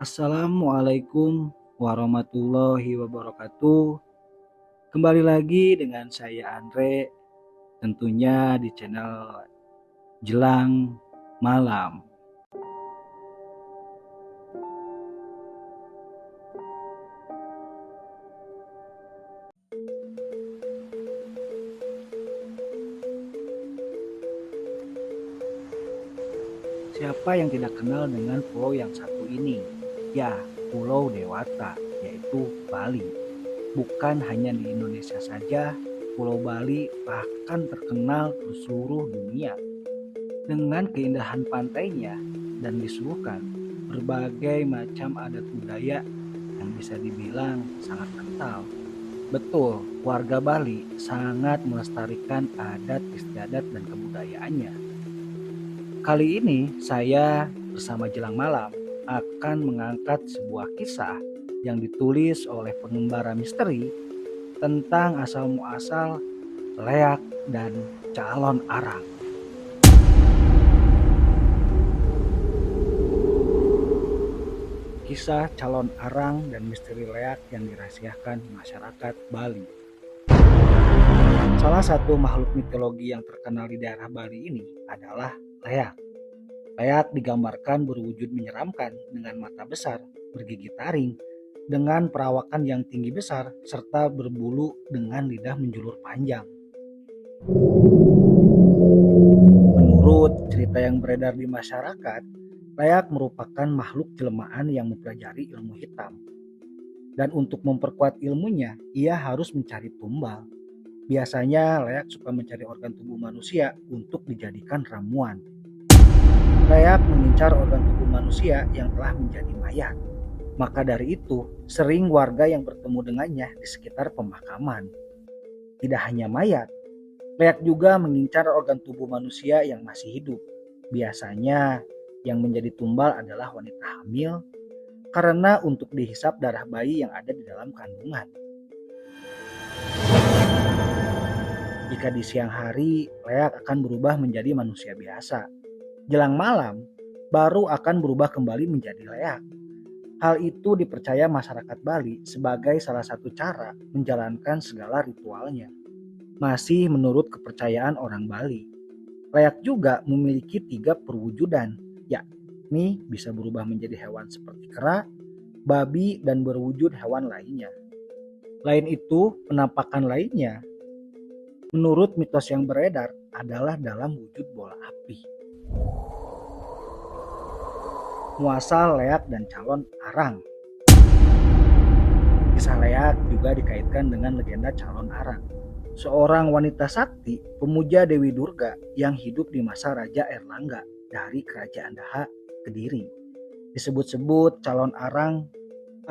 Assalamualaikum warahmatullahi wabarakatuh. Kembali lagi dengan saya Andre, tentunya di channel Jelang Malam. Siapa yang tidak kenal dengan pulau yang satu ini? Ya, Pulau Dewata, yaitu Bali. Bukan hanya di Indonesia saja, Pulau Bali bahkan terkenal di seluruh dunia. Dengan keindahan pantainya dan disuguhkan berbagai macam adat budaya yang bisa dibilang sangat kental. Betul, warga Bali sangat melestarikan adat istiadat dan kebudayaannya. Kali ini saya bersama Jelang Malam akan mengangkat sebuah kisah yang ditulis oleh pengembara misteri tentang asal-muasal leak dan calon arang. Kisah calon arang dan misteri leak yang dirahasiakan masyarakat Bali. Salah satu makhluk mitologi yang terkenal di daerah Bali ini adalah leak. Leak digambarkan berwujud menyeramkan dengan mata besar, bergigi taring, dengan perawakan yang tinggi besar, serta berbulu dengan lidah menjulur panjang. Menurut cerita yang beredar di masyarakat, leak merupakan makhluk jelmaan yang mempelajari ilmu hitam. Dan untuk memperkuat ilmunya, ia harus mencari tumbal. Biasanya leak suka mencari organ tubuh manusia untuk dijadikan ramuan. Leak mengincar organ tubuh manusia yang telah menjadi mayat. Maka dari itu, sering warga yang bertemu dengannya di sekitar pemakaman. Tidak hanya mayat, leak juga mengincar organ tubuh manusia yang masih hidup. Biasanya yang menjadi tumbal adalah wanita hamil karena untuk dihisap darah bayi yang ada di dalam kandungan. Jika di siang hari, leak akan berubah menjadi manusia biasa. Jelang malam, baru akan berubah kembali menjadi leak. Hal itu dipercaya masyarakat Bali sebagai salah satu cara menjalankan segala ritualnya. Masih menurut kepercayaan orang Bali, leak juga memiliki 3 perwujudan, yakni bisa berubah menjadi hewan seperti kera, babi, dan berwujud hewan lainnya. Lain itu, penampakan lainnya, menurut mitos yang beredar, adalah dalam wujud bola api. Muasal leak dan calon arang. Kisah leak juga dikaitkan dengan legenda calon arang, seorang wanita sakti pemuja Dewi Durga yang hidup di masa Raja Erlangga dari Kerajaan Daha, Kediri. Disebut-sebut calon arang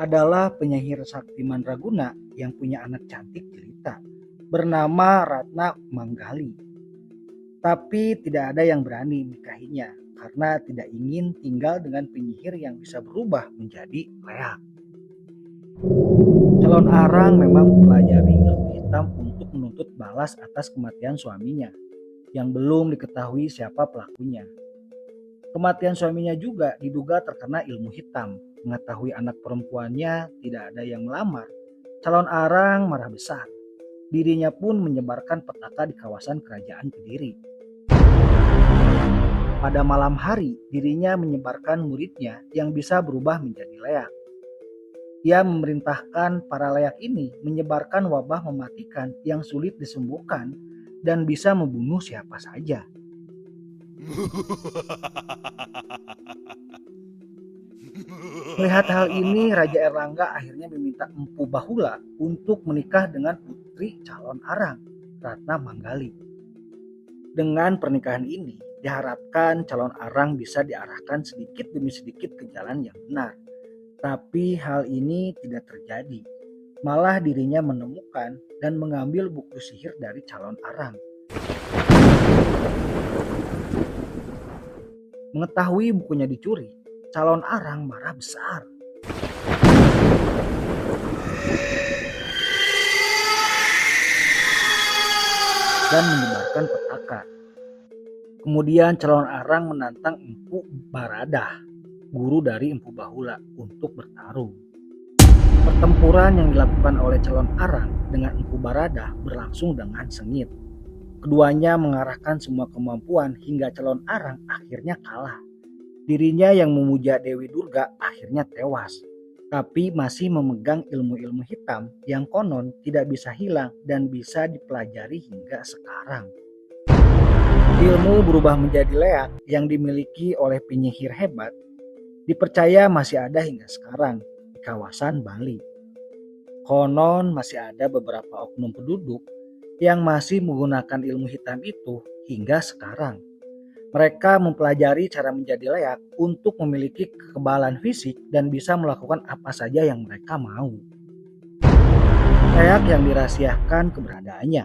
adalah penyihir sakti mandraguna yang punya anak cantik jelita bernama Ratna Manggali. Tapi tidak ada yang berani menikahinya karena tidak ingin tinggal dengan penyihir yang bisa berubah menjadi leak. Calon arang memang mempelajari ilmu hitam untuk menuntut balas atas kematian suaminya yang belum diketahui siapa pelakunya. Kematian suaminya juga diduga terkena ilmu hitam. Mengetahui anak perempuannya tidak ada yang melamar, calon arang marah besar. Dirinya pun menyebarkan petaka di kawasan kerajaan Kediri. Pada malam hari, dirinya menyebarkan muridnya yang bisa berubah menjadi leak. Ia memerintahkan para leak ini menyebarkan wabah mematikan yang sulit disembuhkan dan bisa membunuh siapa saja. Melihat hal ini, Raja Erlangga akhirnya meminta Empu Bahula untuk menikah dengan putri calon arang, Ratna Manggali. Dengan pernikahan ini, diharapkan calon arang bisa diarahkan sedikit demi sedikit ke jalan yang benar. Tapi hal ini tidak terjadi. Malah dirinya menemukan dan mengambil buku sihir dari calon arang. Mengetahui bukunya dicuri, calon arang marah besar. Dan menyebarkan petaka. Kemudian calon arang menantang Empu Baradah guru dari Empu Bahula untuk bertarung. Pertempuran yang dilakukan oleh calon Arang dengan Empu Baradah berlangsung dengan sengit. Keduanya mengarahkan semua kemampuan hingga calon Arang akhirnya kalah. Dirinya yang memuja Dewi Durga akhirnya tewas, tapi masih memegang ilmu-ilmu hitam yang konon tidak bisa hilang dan bisa dipelajari hingga sekarang. Ilmu berubah menjadi leak yang dimiliki oleh penyihir hebat dipercaya masih ada hingga sekarang di kawasan Bali. Konon masih ada beberapa oknum penduduk yang masih menggunakan ilmu hitam itu hingga sekarang. Mereka mempelajari cara menjadi leak untuk memiliki kekebalan fisik dan bisa melakukan apa saja yang mereka mau. Leak yang dirahasiakan keberadaannya.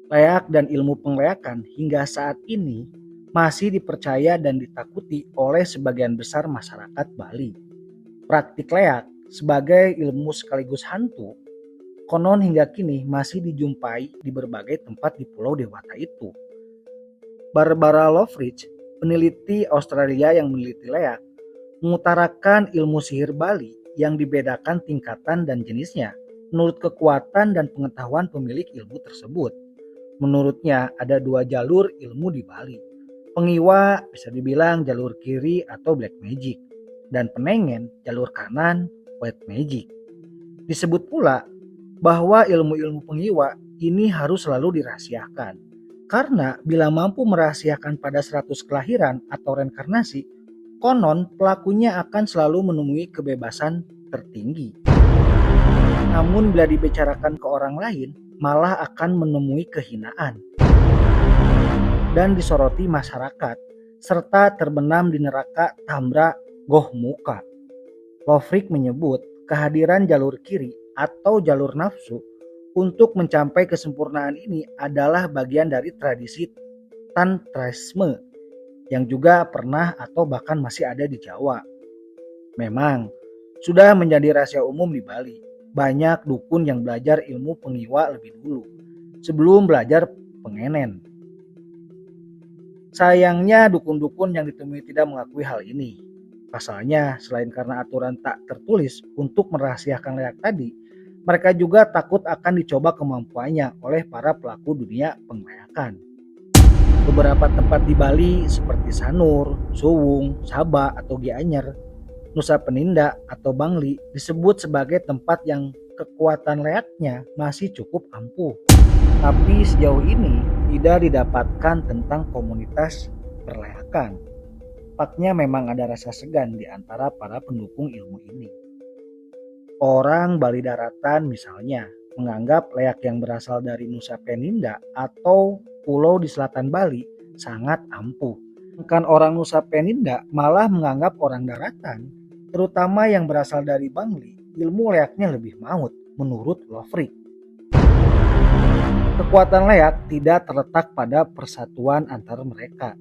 Leak dan ilmu pengleakan hingga saat ini masih dipercaya dan ditakuti oleh sebagian besar masyarakat Bali. Praktik leak sebagai ilmu sekaligus hantu konon hingga kini masih dijumpai di berbagai tempat di Pulau Dewata itu. Barbara Loveridge, peneliti Australia yang meneliti leak, mengutarakan ilmu sihir Bali yang dibedakan tingkatan dan jenisnya menurut kekuatan dan pengetahuan pemilik ilmu tersebut. Menurutnya ada 2 jalur ilmu di Bali. Pengiwa bisa dibilang jalur kiri atau black magic, dan penengen jalur kanan white magic. Disebut pula bahwa ilmu-ilmu pengiwa ini harus selalu dirahasiakan, karena bila mampu merahasiakan pada 100 kelahiran atau reinkarnasi, konon pelakunya akan selalu menemui kebebasan tertinggi. Namun bila dibicarakan ke orang lain, malah akan menemui kehinaan dan disoroti masyarakat, serta terbenam di neraka Tambra Gohmuka. Loveridge menyebut kehadiran jalur kiri atau jalur nafsu untuk mencapai kesempurnaan ini adalah bagian dari tradisi tantrisme yang juga pernah atau bahkan masih ada di Jawa. Memang sudah menjadi rahasia umum di Bali. Banyak dukun yang belajar ilmu pengiwa lebih dulu sebelum belajar pengenen. Sayangnya dukun-dukun yang ditemui tidak mengakui hal ini. Pasalnya selain karena aturan tak tertulis untuk merahasiakan leak tadi, mereka juga takut akan dicoba kemampuannya oleh para pelaku dunia pengleakan. Beberapa tempat di Bali seperti Sanur, Suwung, Sabah atau Gianyar, Nusa Peninda atau Bangli disebut sebagai tempat yang kekuatan leaknya masih cukup ampuh. Tapi sejauh ini tidak didapatkan tentang komunitas perleakan. Tampaknya memang ada rasa segan di antara para pendukung ilmu ini. Orang Bali daratan misalnya menganggap leak yang berasal dari Nusa Peninda atau pulau di selatan Bali sangat ampuh. Sedangkan orang Nusa Peninda malah menganggap orang daratan, terutama yang berasal dari Bangli, ilmu leaknya lebih maut menurut Loveridge. Kekuatan leak tidak terletak pada persatuan antar mereka,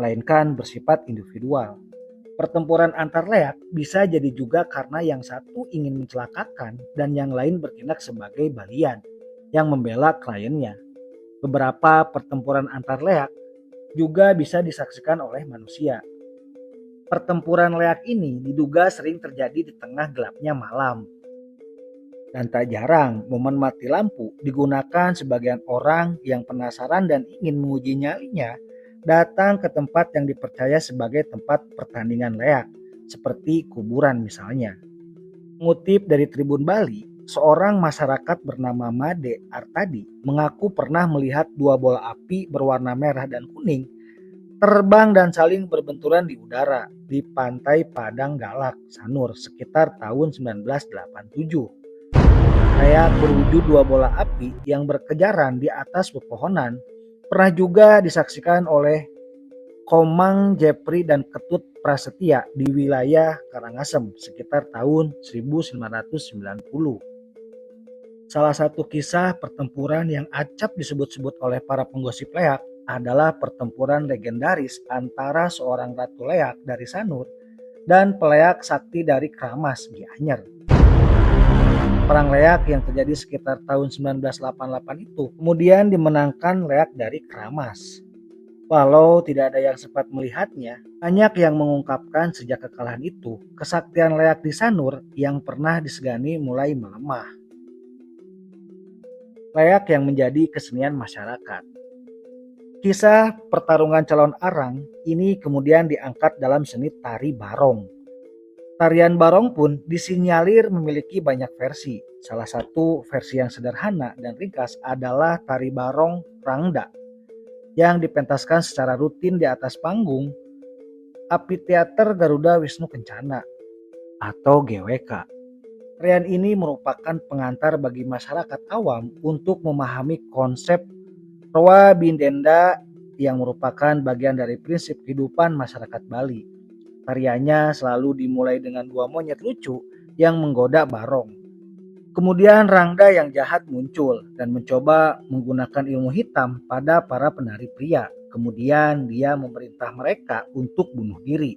melainkan bersifat individual. Pertempuran antar leak bisa jadi juga karena yang satu ingin mencelakakan dan yang lain bertindak sebagai balian yang membela kliennya. Beberapa pertempuran antar leak juga bisa disaksikan oleh manusia. Pertempuran leak ini diduga sering terjadi di tengah gelapnya malam. Dan tak jarang momen mati lampu digunakan sebagian orang yang penasaran dan ingin menguji nyalinya datang ke tempat yang dipercaya sebagai tempat pertandingan leak, seperti kuburan misalnya. Mengutip dari Tribun Bali, seorang masyarakat bernama Made Artadi mengaku pernah melihat 2 bola api berwarna merah dan kuning terbang dan saling berbenturan di udara di pantai Padang Galak, Sanur sekitar tahun 1987. Leak berwujud 2 bola api yang berkejaran di atas pepohonan pernah juga disaksikan oleh Komang Jepri dan Ketut Prasetya di wilayah Karangasem sekitar tahun 1990. Salah satu kisah pertempuran yang acap disebut-sebut oleh para penggosip leak adalah pertempuran legendaris antara seorang ratu leak dari Sanur dan peleak sakti dari Kramas Gianyar. Perang leak yang terjadi sekitar tahun 1988 itu kemudian dimenangkan leak dari Kramas. Walau tidak ada yang sempat melihatnya, banyak yang mengungkapkan sejak kekalahan itu, kesaktian Leak di Sanur yang pernah disegani mulai melemah. Leak yang menjadi kesenian masyarakat. Kisah pertarungan calon arang ini kemudian diangkat dalam seni tari barong. Tarian barong pun disinyalir memiliki banyak versi. Salah satu versi yang sederhana dan ringkas adalah tari barong rangda yang dipentaskan secara rutin di atas panggung Amphitheater Garuda Wisnu Kencana atau GWK. Tarian ini merupakan pengantar bagi masyarakat awam untuk memahami konsep Roa Bindenda yang merupakan bagian dari prinsip kehidupan masyarakat Bali. Tariannya selalu dimulai dengan dua monyet lucu yang menggoda barong. Kemudian Rangda yang jahat muncul dan mencoba menggunakan ilmu hitam pada para penari pria. Kemudian dia memerintah mereka untuk bunuh diri.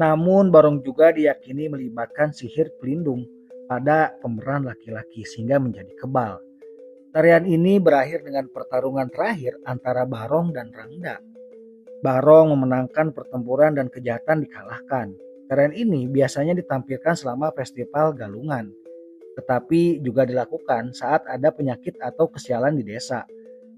Namun barong juga diyakini melibatkan sihir pelindung pada pemeran laki-laki sehingga menjadi kebal. Tarian ini berakhir dengan pertarungan terakhir antara Barong dan Rangda. Barong memenangkan pertempuran dan kejahatan dikalahkan. Tarian ini biasanya ditampilkan selama festival Galungan, tetapi juga dilakukan saat ada penyakit atau kesialan di desa.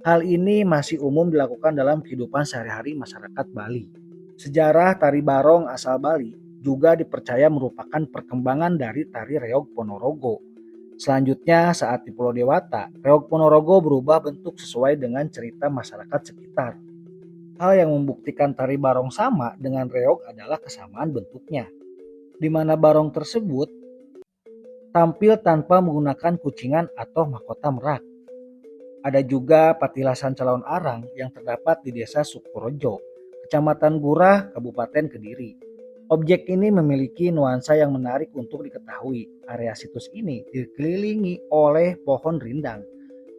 Hal ini masih umum dilakukan dalam kehidupan sehari-hari masyarakat Bali. Sejarah tari Barong asal Bali juga dipercaya merupakan perkembangan dari tari Reog Ponorogo. Selanjutnya saat di Pulau Dewata, Reog Ponorogo berubah bentuk sesuai dengan cerita masyarakat sekitar. Hal yang membuktikan tari barong sama dengan reog adalah kesamaan bentuknya, di mana barong tersebut tampil tanpa menggunakan kucingan atau mahkota merak. Ada juga patilasan calon arang yang terdapat di desa Sukorejo, Kecamatan Gurah, Kabupaten Kediri. Objek ini memiliki nuansa yang menarik untuk diketahui. Area situs ini dikelilingi oleh pohon rindang.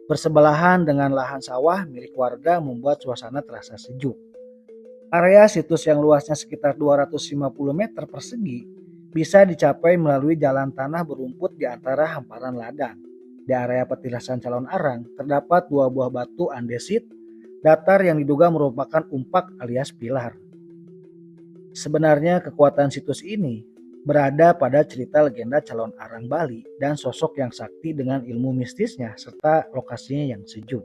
Bersebelahan dengan lahan sawah milik warga membuat suasana terasa sejuk. Area situs yang luasnya sekitar 250 meter persegi bisa dicapai melalui jalan tanah berumput di antara hamparan ladang. Di area petilasan calon arang terdapat dua buah batu andesit datar yang diduga merupakan umpak alias pilar. Sebenarnya kekuatan situs ini berada pada cerita legenda calon arang Bali dan sosok yang sakti dengan ilmu mistisnya serta lokasinya yang sejuk.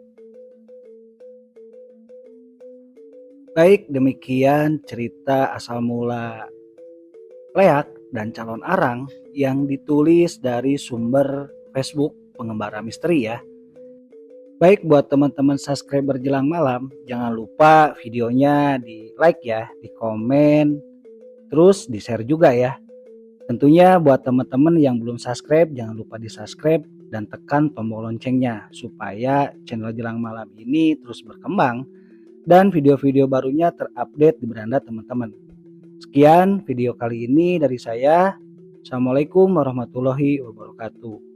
Baik, demikian cerita asal mula Leak dan calon arang yang ditulis dari sumber Facebook Pengembara Misteri ya. Baik, buat teman-teman subscriber Jelang Malam, jangan lupa videonya di like ya, di komen, terus di share juga ya. Tentunya buat teman-teman yang belum subscribe, jangan lupa di subscribe dan tekan tombol loncengnya supaya channel Jelang Malam ini terus berkembang dan video-video barunya terupdate di beranda teman-teman. Sekian video kali ini dari saya. Assalamualaikum warahmatullahi wabarakatuh.